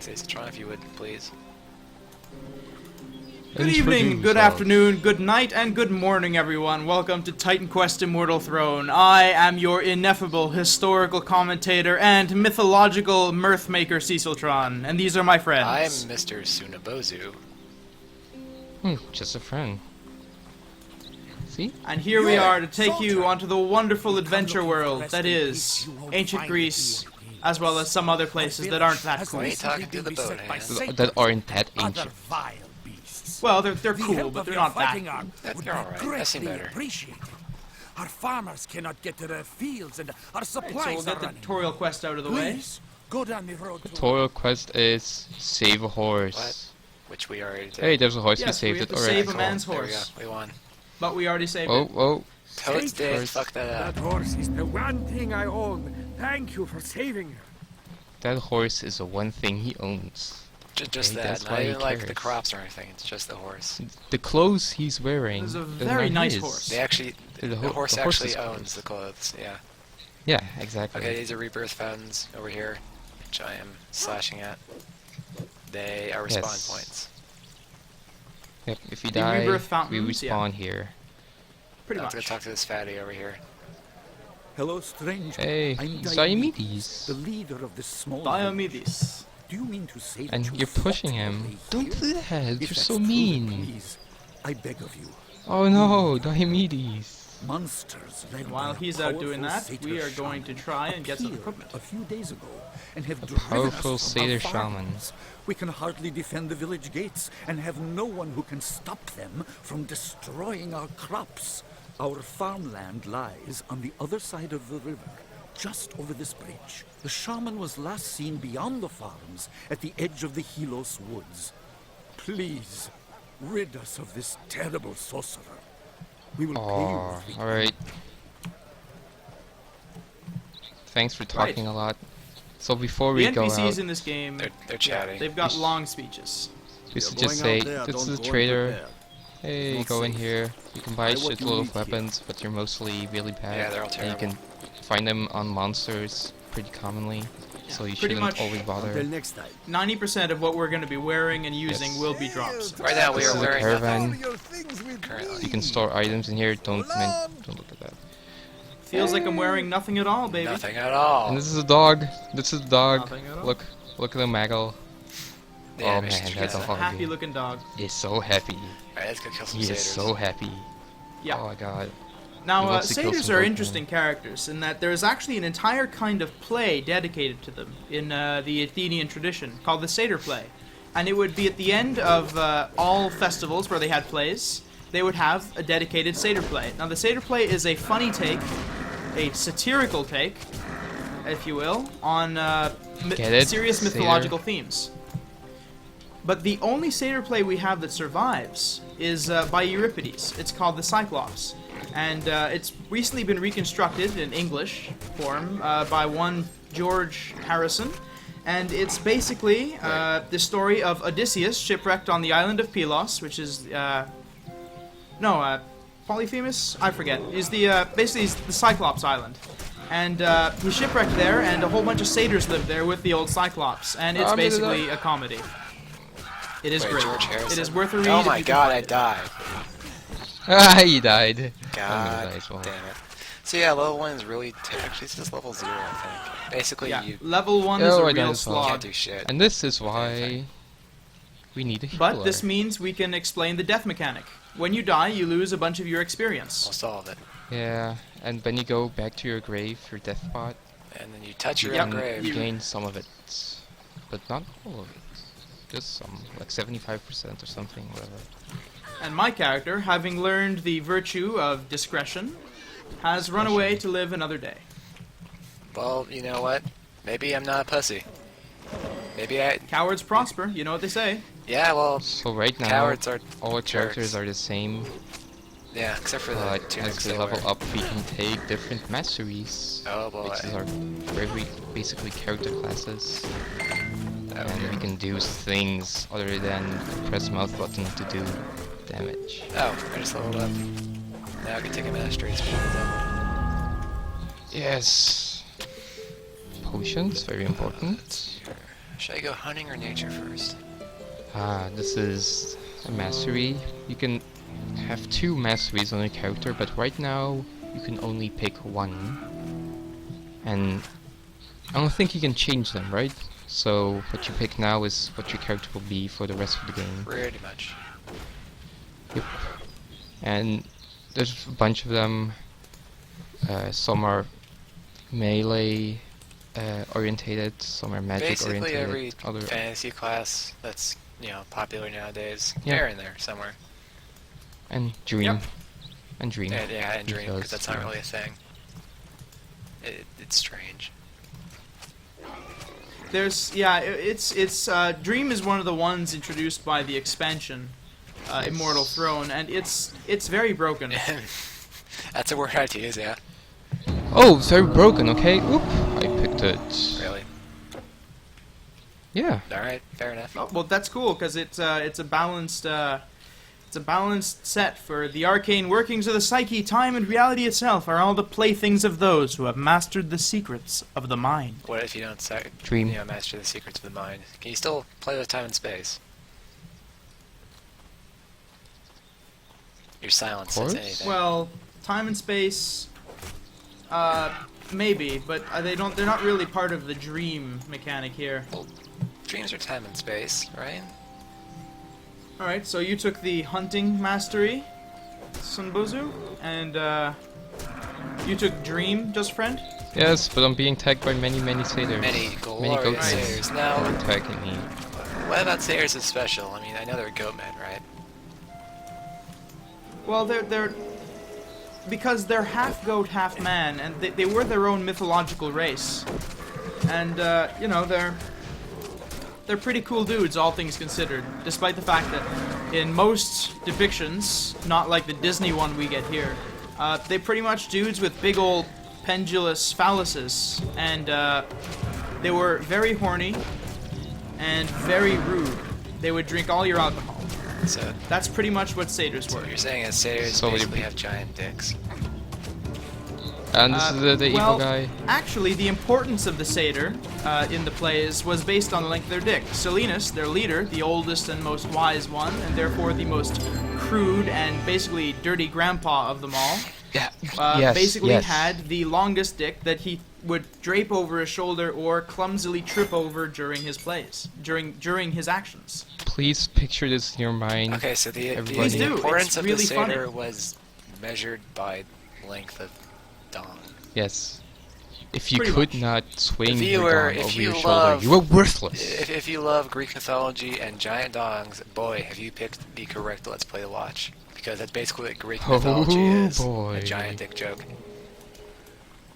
Ceciltron, if you would, please. Good evening, good afternoon, good night, and good morning, everyone. Welcome to Titan Quest Immortal Throne. I am your ineffable historical commentator and mythological mirth maker, Ceciltron, and these are my friends. I'm Mr. Sunabozu. Just a friend. See? And here we are to take you onto the wonderful adventure world that is ancient Greece, as well as some other places that aren't that cool. Why are you talking to the boat hands? That aren't that ancient. Well, they're cool, but they're not that cool. They're alright, I seem better. Our farmers cannot get to their fields, and our Right, so supplies we'll are get the running. tutorial quest out of the way. Please, go down the road. Tutorial quest is save a horse. What? Which we already did. Hey, there's a horse. Yes, we we saved have it to already. save a man's There we go, horse. we won. But we already saved Oh, it. oh. Toad's dead, Horse. fuck that up. That horse is the one thing I own. Thank you for saving her. That horse is the one thing he owns. Just Okay, that, that's not why he even like the cares. crops or anything, it's just the horse. The clothes he's wearing. This is a they're very not nice his. horse. They actually, The the ho- horse the horse actually is owns clothes. the clothes, yeah. Yeah, exactly. Okay, these are rebirth fountains over here, which I am slashing at. They are respawn Yes. points. Yep, if you The die, rebirth we fountains, yeah. respawn here. Pretty I have to go much. talk to this fatty over here. Hello, stranger. Hey, I'm Diomedes. the leader of this small Diomedes. Do you mean to say And that you you're pushing fought him. your way Don't here? do that. If You're that's so true, mean. Please, I beg of you. Oh no, Diomedes. Monsters led While by a he's out doing powerful that, we satyr are going to shaman try and get some appeared equipment. a few days ago and have A driven powerful us from our satyr shaman. farms. We can hardly defend the village gates and have no one who can stop them from destroying our crops. Our farmland lies on the other side of the river, just over this bridge. The shaman was last seen beyond the farms at the edge of the Helos woods. Please, rid us of this terrible sorcerer. We will pay you Oh, with the alright. Thanks for talking a lot. So before The we go NPCs out, in this game, They're chatting. they've got long speeches. we should just say, this is a trader. Hey, Not go in safe. here. You can buy Buy what you shitload need of here. weapons, but they're mostly really bad. Yeah, they're all And you can find them on monsters pretty commonly, so you Pretty shouldn't much. always Until bother. next time. 90% of what we're going to be wearing and using Yes. will be drops. Right now we This are is a wearing nothing caravan. currently. You can store items in here. Don't look at that. Feels like I'm wearing nothing at all, baby. Nothing at all. And this is a dog. This is a dog. Nothing at all. Look at the Maggle. The Oh animation's man, that's really a good. hog. Happy looking dog. He's so happy. Alright, let's go kill some He is satyrs. so happy. Yeah. Oh my god. Now, He wants to kill satyrs some are Pokemon. interesting characters in that there is actually an entire kind of play dedicated to them in the Athenian tradition called the satyr play. And it would be at the end of all festivals where they had plays, they would have a dedicated satyr play. Now, the satyr play is a funny take, a satirical take, if you will, on Get it? serious Satyr. mythological themes. But the only satyr play we have that survives is by Euripides. It's called the Cyclops. And it's recently been reconstructed in English form by one George Harrison. And it's basically the story of Odysseus shipwrecked on the island of Pylos, which is... Polyphemus? I forget. Is the basically he's the Cyclops Island. And he shipwrecked there, and a whole bunch of satyrs live there with the old Cyclops. And it's I'm gonna basically a comedy. It is Wait, great. George It Harrison? is worth a read. Oh if my you can god, find I it. died. Ah, he died. God die as well. damn it. So yeah, level 1 is really... Actually, it's just level 0, I think. Basically, Yeah, you level 1 is Oh, a I died real as well. can't slog. do shit. And this is why we need a healer. But this means we can explain the death mechanic. When you die, you lose a bunch of your experience. Most all of it. Yeah, and when you go back to your grave, your death spot, And then you touch your Yep. own you grave. gain some of it, but not all of it. Just some, like 75% or something, whatever. And my character, having learned the virtue of discretion, has run away to live another day. Well, you know what? Maybe I'm not a pussy. Maybe I... Cowards prosper, you know what they say. Yeah, well, So right now, cowards are... all our characters jerks. are the same, Yeah, except for the but tunics as we they level wear. up, we can take different masteries, Oh boy. which is our very basically character classes. And we can do things other than press mouse button to do damage. Oh, I just leveled up. Now I can take a mastery speed with them. Yes. Potions, very important. Should I go hunting or nature first? This is a mastery. You can have 2 masteries on a character, but right now you can only pick 1. And I don't think you can change them, right? So what you pick now is what your character will be for the rest of the game. Pretty much. Yep. And there's a bunch of them. Some are melee orientated, some are magic Basically orientated. every Other fantasy class that's, you know, popular nowadays. Yeah. They're in there somewhere. and dream. Yep. And dream. Yeah, and dream, because that's not yeah. really a thing. It's strange. There's it's Dream is one of the ones introduced by the expansion, Immortal Throne, and it's very broken. That's a word I'd use, yeah. Oh, it's very broken, okay. Oop, I picked it. Really. Yeah. Alright, fair enough. Oh, well, that's cool because it's a balanced set for the arcane workings of the psyche. Time and reality itself are all the playthings of those who have mastered the secrets of the mind. What if you don't Dream. you know, master the secrets of the mind? Can you still play with time and space? Your silence says course. anything. Well, time and space, maybe, but they're not really part of the dream mechanic here. Dreams are time and space, right? All right, so you took the hunting mastery, Sunbozu, and you took dream, just friend. Yes, but I'm being tagged by many satyrs. Many glorious goat men satyrs. Now, attacking me. what about satyrs is special? I mean, I know they're goat men, right? Well, they're because they're half goat, half man, and they were their own mythological race, and you know they're pretty cool dudes, all things considered. Despite the fact that in most depictions, not like the Disney one we get here, they're pretty much dudes with big old pendulous phalluses, and they were very horny and very rude. They would drink all your alcohol. So, That's pretty much what satyrs so were. what you're saying is satyrs So basically you- have giant dicks. And this is the well, evil guy. Actually, the importance of the satyr in the plays was based on the length of their dick. Silenus, their leader, the oldest and most wise one, and therefore the most crude and basically dirty grandpa of them all, Yeah. basically had the longest dick that he would drape over his shoulder or clumsily trip over during his plays, during his actions. Please picture this in your mind. Okay, so the Everybody- Please do, importance it's of really the satyr funny. was measured by length of dong. Yes. If you Pretty could much. not swing If you your were- dong if over you your shoulder, love- you were worthless. If you love Greek mythology and giant dongs, boy, have you picked the correct Let's Play to watch. Because that's basically what Greek Oh, mythology is. boy. A giant dick joke.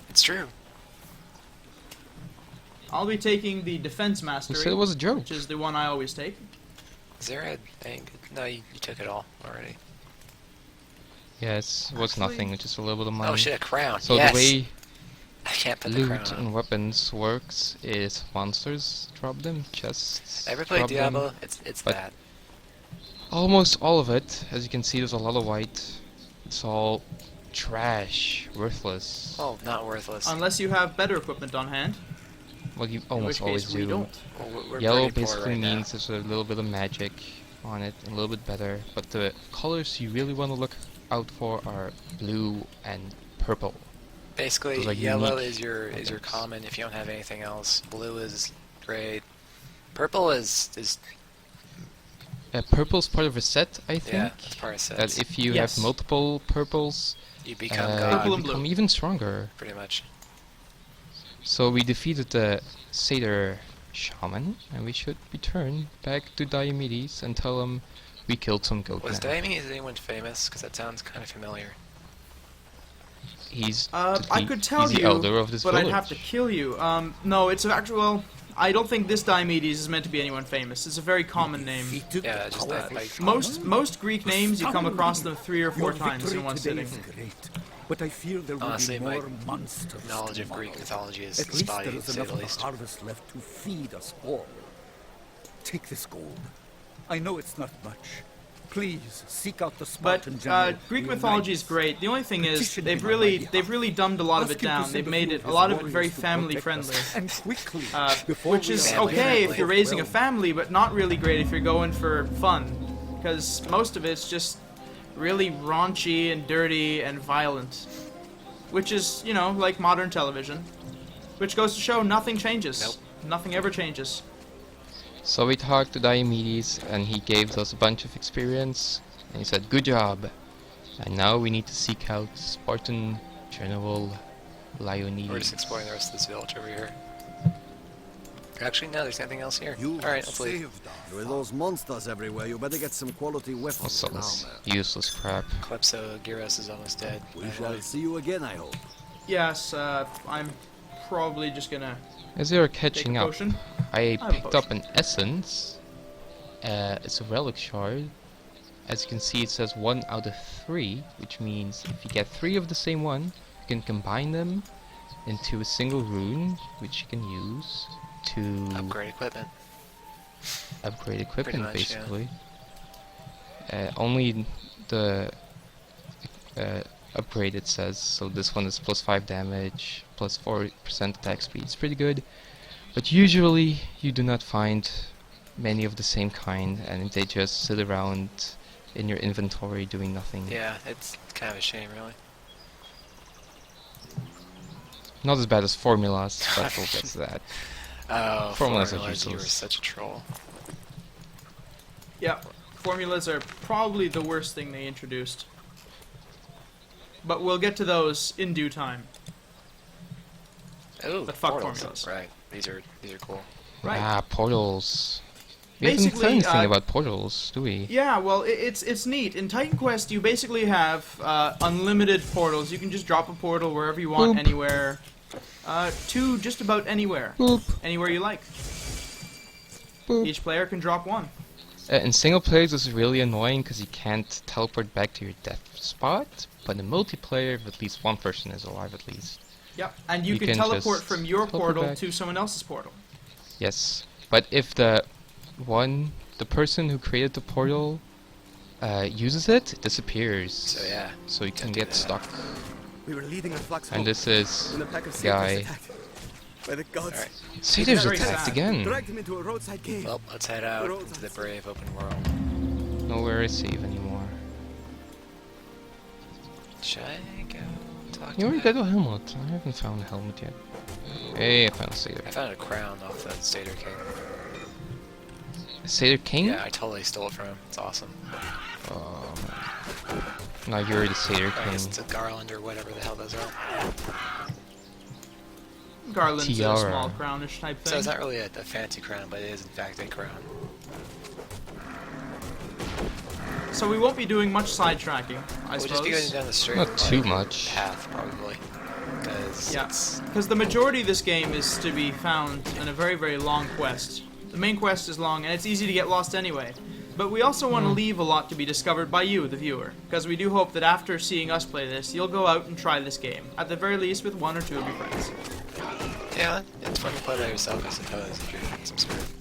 It's true. I'll be taking the defense Who mastery, said it was a joke? which is the one I always take. Is there a thing? No, you took it all already. Yes, it was Actually- nothing, just a little bit of money. Oh shit, a crown. So yes! the way I can't put the crown loot on. and weapons works is monsters drop them, chests Ever played drop them. Diablo? It's but- that. Almost all of it. As you can see, there's a lot of white. It's all trash, worthless. Oh, not worthless. Unless you have better equipment on hand, Well, you in almost which always case we do. don't. Well, we're Yellow pretty poor basically right now. means there's a little bit of magic on it, a little bit better. But the colors you really want to look out for are blue and purple. Basically, Those are yellow unique is your items. common if you don't have anything else. Blue is great. Purple is Purple's part of a set, I think. yeah, that's part of That sets. if you Yes. have multiple purples, You become you God, Purple and become blue. even stronger. pretty much. So we defeated the satyr shaman, and we should return back to Diomedes and tell him we killed some goat Was men. Diomedes anyone famous? Because that sounds kind of familiar. He's I could tell he's the you, elder of this but village. I'd have to kill you. No, it's actually, well, I don't think this Diomedes is meant to be anyone famous. It's a very common name. Defeated Yeah, the just that, powerful like- shaman? Most Greek names, you come across them 3 or 4 Your times victory in one today sitting. is great, but I fear there will Honestly, be my more monsters Knowledge of tomorrow. Greek mythology is At least spotty, there to is say enough the of the least. harvest left to feed us all. Take this gold. I know it's not much, Please seek out the But Spartan general. Greek mythology is great. The only thing is Petition they've him on my behalf. really dumbed a lot of it Ask him to down. send They've a made few it of a lot his of it very warriors to family protect us, friendly. and quickly, before Which we is are okay if well you're raising a well. family, but not really great if you're going for fun, because most of it's just really raunchy and dirty and violent, which is, you know, like modern television. Which goes to show nothing changes. Nope. Nothing ever changes. So we talked to Diomedes, and he gave us a bunch of experience, and he said, "Good job." And now we need to seek out Spartan General Leonidas. We're just exploring the rest of this village over here. Actually, no, there's nothing else here. You Alright, let's leave. saved us. With those monsters everywhere, you better get some quality weapons Also, now, this man. useless crap. Calypso Gyros is almost dead. We shall see you again, I hope. Yes, I'm probably just gonna As they were take catching a up, potion. I have a picked up an essence. It's a relic shard. As you can see, it says 1 out of 3, which means if you get 3 of the same one, you can combine them into a single rune, which you can use to Upgrade equipment. upgrade equipment, much, yeah. basically. Only the upgrade it says, so this one is plus 5 damage, plus 4% attack speed. It's pretty good, but usually you do not find many of the same kind, and they just sit around in your inventory doing nothing. Yeah, it's kind of a shame, really. Not as bad as formulas, but we'll get to that. Oh, Formulas are formulas, you were useless. such a troll. Yeah, formulas are probably the worst thing they introduced. But we'll get to those in due time. Oh, But fuck portals. formulas. Right, these are cool. Right. Ah, portals. We haven't Basically, said anything uh, about portals, do we? Yeah, well, it's neat. In Titan Quest, you basically have unlimited portals. You can just drop a portal wherever you want, Boop. anywhere. To just about anywhere. Boop, Anywhere you like. boop. Each player can drop one. In single players, this is really annoying because you can't teleport back to your death spot. But in multiplayer, if at least one person is alive, at least. Yep. And you You can can teleport just from your teleport portal back. to someone else's portal. Yes, but if the person who created the portal uses it, it disappears. So yeah, So you can do get that. stuck. We were leading a flux And this is when a pack of guy. satyrs attacked. By the gods, Alright. Satyrs very attacked sad. again. dragged him into a roadside cave. well, let's head out into the brave open world. Nowhere is safe anymore. Should I go talk You to already that? got a helmet. I haven't found a helmet yet. Hey, I found a satyr. I found a crown off the Satyr King. A satyr king? Yeah, I totally stole it from him. It's awesome. Oh, now you're the satyr I guess king. it's a garland or whatever the hell those are. Garland's a Tiara. small crownish type So thing. it's not really a fancy crown, but it is in fact a crown. So we won't be doing much sidetracking, I We'll just be going suppose. down the straight Not too like, much. path, probably. Because Yeah, it's... because the majority of this game is to be found in a very, very long quest. The main quest is long, and it's easy to get lost anyway. But we also want to leave a lot to be discovered by you, the viewer, because we do hope that after seeing us play this, you'll go out and try this game, at the very least with 1 or 2 of your friends. Yeah, it's fun to play by yourself, I suppose, if you're some sort of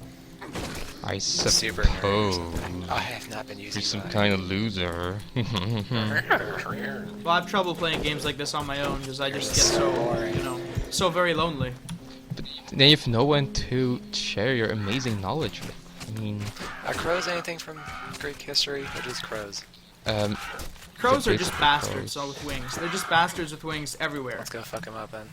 I super nerd or suppose something. I have not been using you're some my- kind of loser. Well, I have trouble playing games like this on my own, because I just get So so, boring. you know, so very lonely. Then you have no one to share your amazing knowledge with. I mean, Are crows anything from Greek history, or just crows? Crows The are just basic bastards, crows. all with wings. They're just bastards with wings everywhere. Let's go fuck them up then.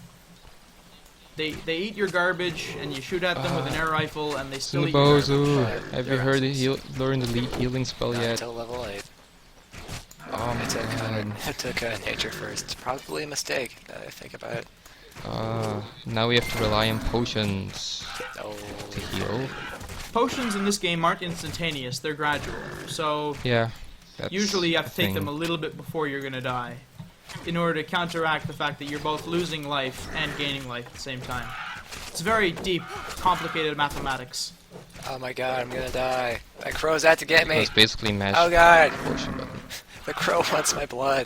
They eat your garbage, and you shoot at them with an air rifle, and they still eat your garbage. Sunabozu, have you They're heard assholes. learn the healing spell Not yet? until level 8. Oh my god. I took nature first. Probably a mistake, now that I think about it. Now we have to rely on potions Oh, to heal. Potions in this game aren't instantaneous, they're gradual. So Yeah, that's usually you have a to take thing. them a little bit before you're gonna die, in order to counteract the fact that you're both losing life and gaining life at the same time. It's very deep, complicated mathematics. oh my god, I'm gonna die. That crow's out to get me. It's basically mashed Oh god, potion button. the crow wants my blood.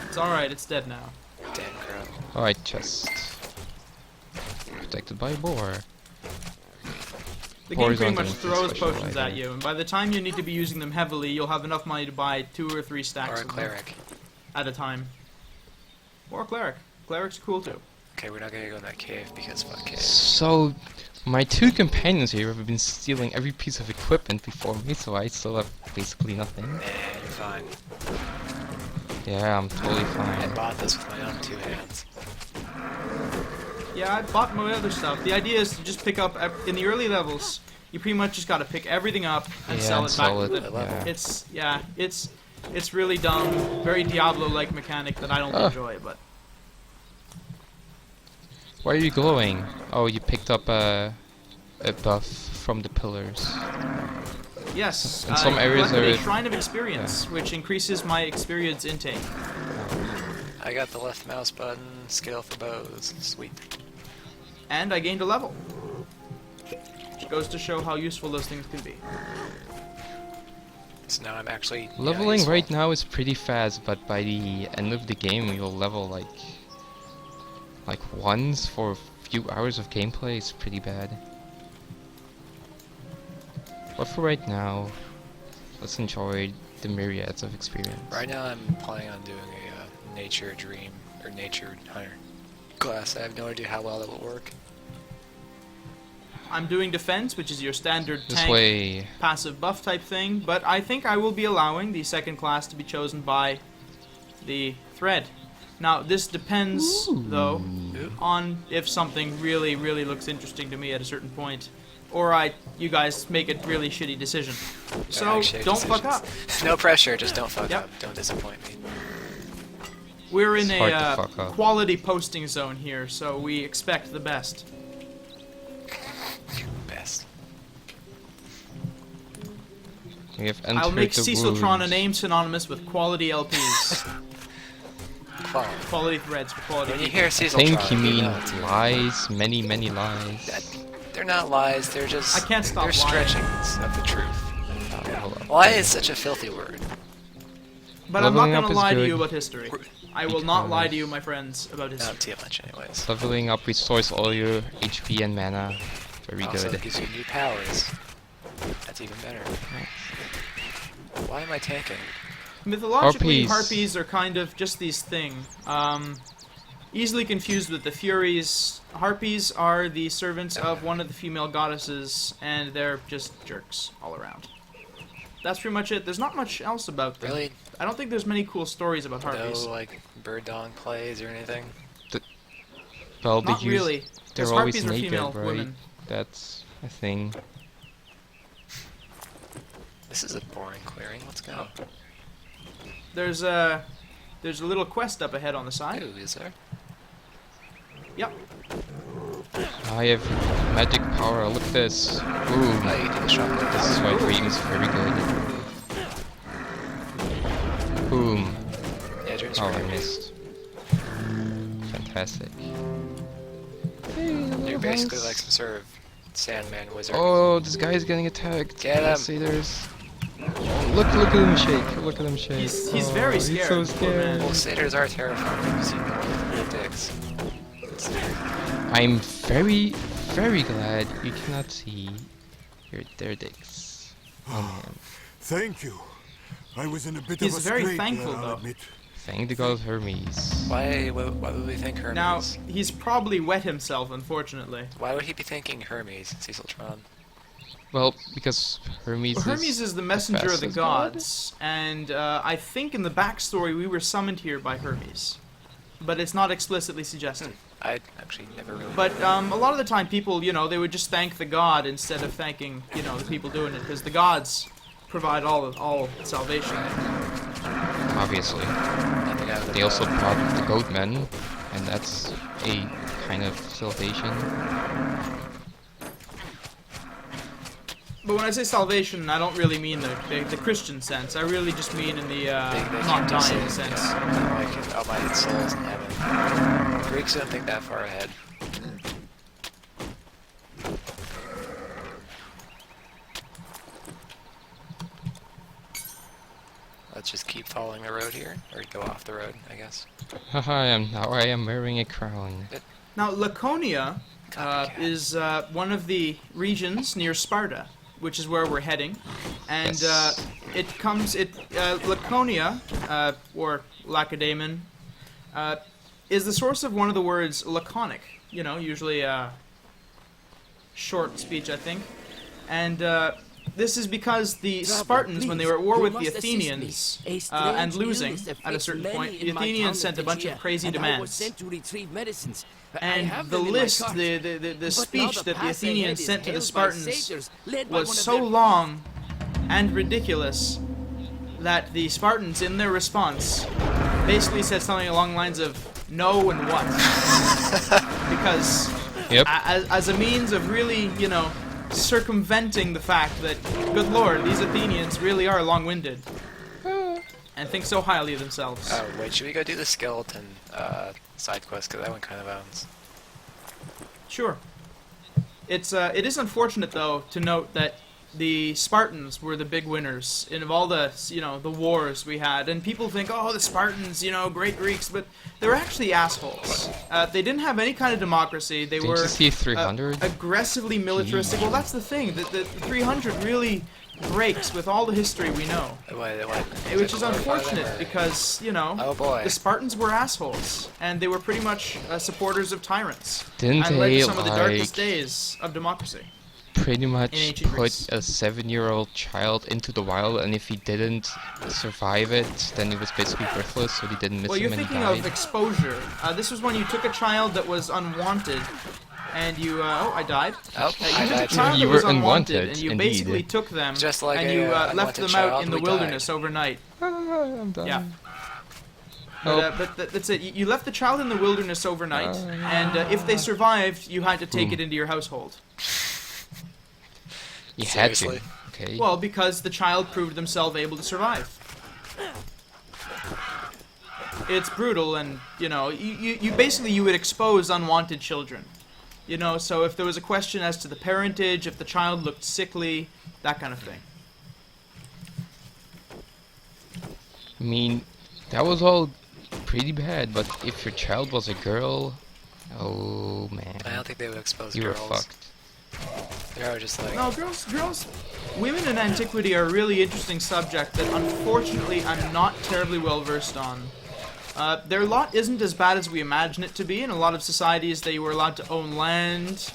It's alright, it's dead now. Damn crow. Alright, chest. Protected by a boar. The game pretty horizontal much and throws special potions at item. you, and by the time you need to be using them heavily, you'll have enough money to buy 2 or 3 Or stacks a of them cleric. at a time. Or a cleric. Cleric's cool too. Okay, we're not gonna go in that cave because fuck caves. So, my 2 companions here have been stealing every piece of equipment before me, so I still have basically nothing. Nah, you're fine. Yeah, I'm totally I fine. bought this with my own 2 hands. Yeah, I bought my other stuff. The idea is to just pick up, in the early levels, you pretty much just gotta pick everything up and Yeah, sell and it back sell to it, the yeah. It's really dumb, very Diablo-like mechanic that I don't enjoy, but... Why are you glowing? Oh, you picked up a buff from the pillars. Yes, In some areas collected a there- Shrine of Experience, which increases my experience intake. I got the left mouse button, skill for bows. Sweet. And I gained a level. Which goes to show how useful those things can be. So now I'm actually yeah, Leveling useful. right now is pretty fast, but by the end of the game you'll level like once for a few hours of gameplay. It's pretty bad. But for right now, let's enjoy the myriads of experience. Right now I'm planning on doing a nature dream or nature hunter class. I have no idea how well that will work. I'm doing defense, which is your standard This tank way, passive buff type thing, but I think I will be allowing the second class to be chosen by the thread. Now, this depends, though, on if something really, really looks interesting to me at a certain point, or you guys make a really shitty decision. So, Actually, don't fuck up. decisions. No pressure, just don't fuck Yep. up. Don't disappoint me. We're in It's hard to a fuck up. quality posting zone here, so we expect the best. Best. we have entered I'll make the Ceciltron a woods. name synonymous with quality LPs. Quality. Quality threads for quality When you people. hear I Cecil think Tron, you mean know it's- lies, many, many lies. They're not lies, they're just... I can't stop They're lying. stretchings of the truth. Hold up. Lie is such a filthy word. But I'm not Leveling going up to is lie to good. you about history. I will not lie to you, my friends, about history. Not too much anyways. Leveling up restores all your HP and mana. Very Also good. gives you new powers. That's even better. Why am I tanking? Mythologically, Harpies. harpies are kind of just these thing. Easily confused with the Furies. Harpies are the servants of one of the female goddesses, and they're just jerks all around. That's pretty much it. There's not much else about them. Really? I don't think there's many cool stories about harpies. No, like, bird dong plays or anything? Well, Not really. They're 'cause always harpies are naked, female right? women. That's a thing. This is a boring clearing. Let's go. There's a little quest up ahead on the side. Ooh, is there? Yep. I have magic power. Look at this. Ooh, Oh, you do the shotgun. this is why Dream is very good. Boom. Yeah, Dream's Oh, I great. missed. Fantastic. You're basically like some sort of Sandman wizard. Oh, this guy is getting attacked. Get him. Let's see, there's. Oh, look at him shake. Look at him shake. He's Oh, very He's scared, so poor scared. man. Well, satyrs are terrifying because you know they're dicks. I'm very, very glad you cannot see their dicks. Oh man. Thank you. I was in a bit He's of a very scrape thankful, there, I'll though. admit. Thank the god Hermes. Why would we think Hermes? Now, he's probably wet himself, unfortunately. Why would he be thinking Hermes, Cecil Tron? Well, because Hermes Well, Hermes is the messenger of the fastest god. gods, and I think in the backstory we were summoned here by Hermes. But it's not explicitly suggested. I actually never really... But a lot of the time people, they would just thank the god instead of thanking, the people doing it, because the gods provide all salvation. Obviously. Nothing out of the They also bow. brought the goatmen, and that's a kind of salvation. But when I say salvation, I don't really mean the Christian sense. I really just mean in the They not keep us dying in, sense. all my souls in heaven. Greeks don't think that far ahead. Let's just keep following the road here, or go off the road, I guess. Haha, now I am wearing a crown. Now, Laconia is one of the regions near Sparta, which is where we're heading, and Yes. Laconia, or Lacedaemon, is the source of one of the words laconic. You know, usually short speech, I think, and this is because the Spartans, when they were at war with the Athenians, and losing at a certain point, the Athenians sent a bunch of crazy demands. And the list, the speech that the Athenians sent to the Spartans was so long and ridiculous that the Spartans, in their response, basically said something along the lines of "no" and "what," because Yep. as a means of really, you know, circumventing the fact that, good lord, these Athenians really are long-winded and think so highly of themselves. Oh, wait, should we go do the skeleton side quest? Because that one kind of owns. Sure. It is unfortunate, though, to note that the Spartans were the big winners in of all the, you know, the wars we had. And people think, oh, the Spartans, you know, great Greeks, but they were actually assholes. They didn't have any kind of democracy. They Didn't were you see 300? aggressively militaristic. Well, that's the thing. The 300 really breaks with all the history we know. Which is unfortunate because, you know, Oh boy. the Spartans were assholes, and they were pretty much supporters of tyrants, Didn't and led to they some of the darkest like days of democracy. pretty much ancient put Greece. a 7-year-old child into the wild, and if he didn't survive it, then it was basically worthless, so they didn't miss Well, you're him and he thinking of died? exposure. This was when you took a child that was unwanted, and you, oh, I died. Oh, You I took a died too. child You that was were unwanted, unwanted, and you indeed. basically took them, Just like and a, you left unwanted them out child, in the we wilderness died. overnight. I'm done. Yeah. Oh. But that's it. You left the child in the wilderness overnight, and if they survived, you had to take it into your household. You had to. Seriously? Okay. Well, because the child proved themselves able to survive. It's brutal, and you know, you basically you would expose unwanted children. You know, so if there was a question as to the parentage, if the child looked sickly, that kind of thing. I mean, that was all pretty bad, but if your child was a girl, oh man, I don't think they would expose you were girls. fucked. They're just like, No, women in antiquity are a really interesting subject that unfortunately I'm not terribly well versed on. Their lot isn't as bad as we imagine it to be. In a lot of societies, they were allowed to own land,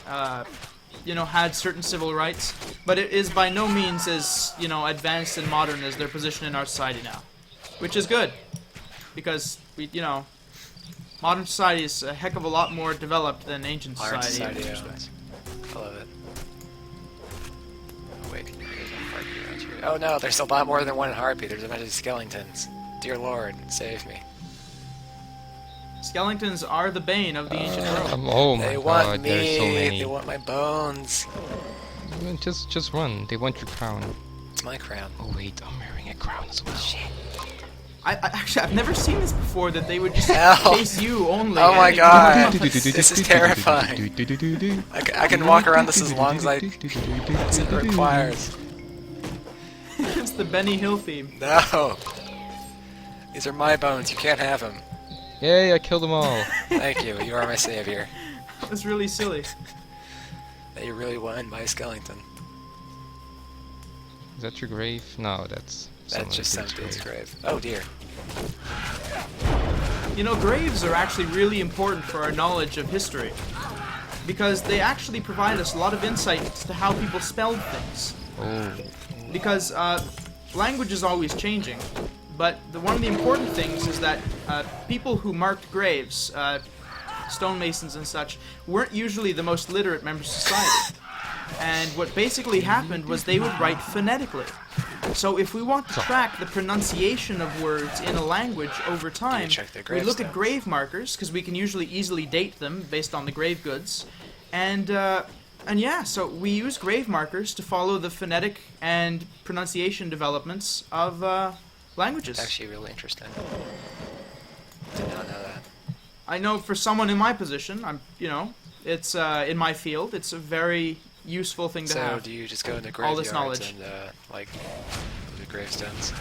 you know, had certain civil rights, but it is by no means as, you know, advanced and modern as their position in our society now, which is good, because we, you know, modern society is a heck of a lot more developed than ancient Iron society. Society owns. I love it. Oh, wait, there's a harpy around here. Oh no, there's a lot more than one harpy. There's a bunch of skeletons. Dear Lord, save me. Skeletons are the bane of the ancient world. Oh my They want god, me. there's so many. They want my bones. Just run. They want your crown. It's my crown. Oh wait, I'm wearing a crown as well. Actually, I've never seen this before, that they would just Hell. chase you only. Oh my and- god. This is terrifying. I can walk around this as long as as it requires. It's the Benny Hill theme. No. These are my bones. You can't have them. Yay, I killed them all. Thank you. You are my savior. That was really silly. That you really won by a skeleton. Is that your grave? No, that's That's just some dude's grave. Oh dear. You know, graves are actually really important for our knowledge of history, because they actually provide us a lot of insight to how people spelled things. Oh, Because language is always changing, but one of the important things is that people who marked graves, stonemasons and such, weren't usually the most literate members of society. And what basically happened was they would write phonetically. So if we want to track the pronunciation of words in a language over time, check their we look at gravestones. grave markers, because we can usually easily date them based on the grave goods. And yeah, so we use grave markers to follow the phonetic and pronunciation developments of languages. Actually, really interesting. Did not know that. I know for someone in my position, it's in my field, it's a very useful thing to So, have. do you just go into All this graveyards knowledge. and like look at gravestones?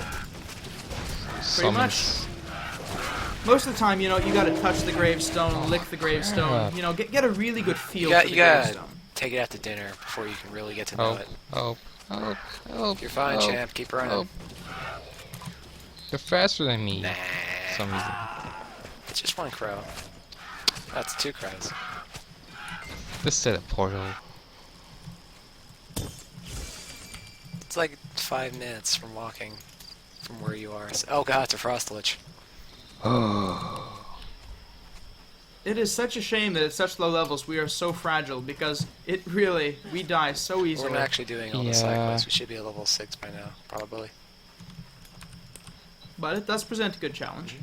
Pretty much. Most of the time, you know, you gotta touch the gravestone, lick the gravestone, you know, get a really good feel for the You gotta gravestone. take it out to dinner before you can really get to know Oh, it. oh, oh, oh. You're fine, oh, champ. Keep running. Oh. You're faster than me. Nah. For some reason. It's just one crow. That's 2 crows. Just set a portal. It's like 5 minutes from walking from where you are. Oh god, it's a frost lich. It is such a shame that at such low levels we are so fragile because it really, we die so We're easily. not actually doing all the Yeah. side quests. We should be at level 6 by now, probably. But it does present a good challenge.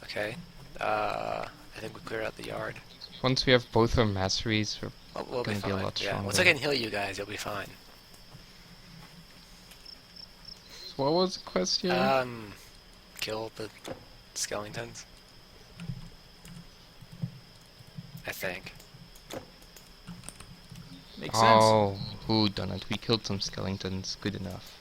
Okay. I think we cleared out the yard. Once we have both our masteries, we're We'll be gonna be a fine. lot Yeah. Once stronger. I can heal you guys, you'll be fine. So what was the quest here? Kill the skeletons. I think. Makes sense. Oh, who done it? We killed some skeletons. Good enough.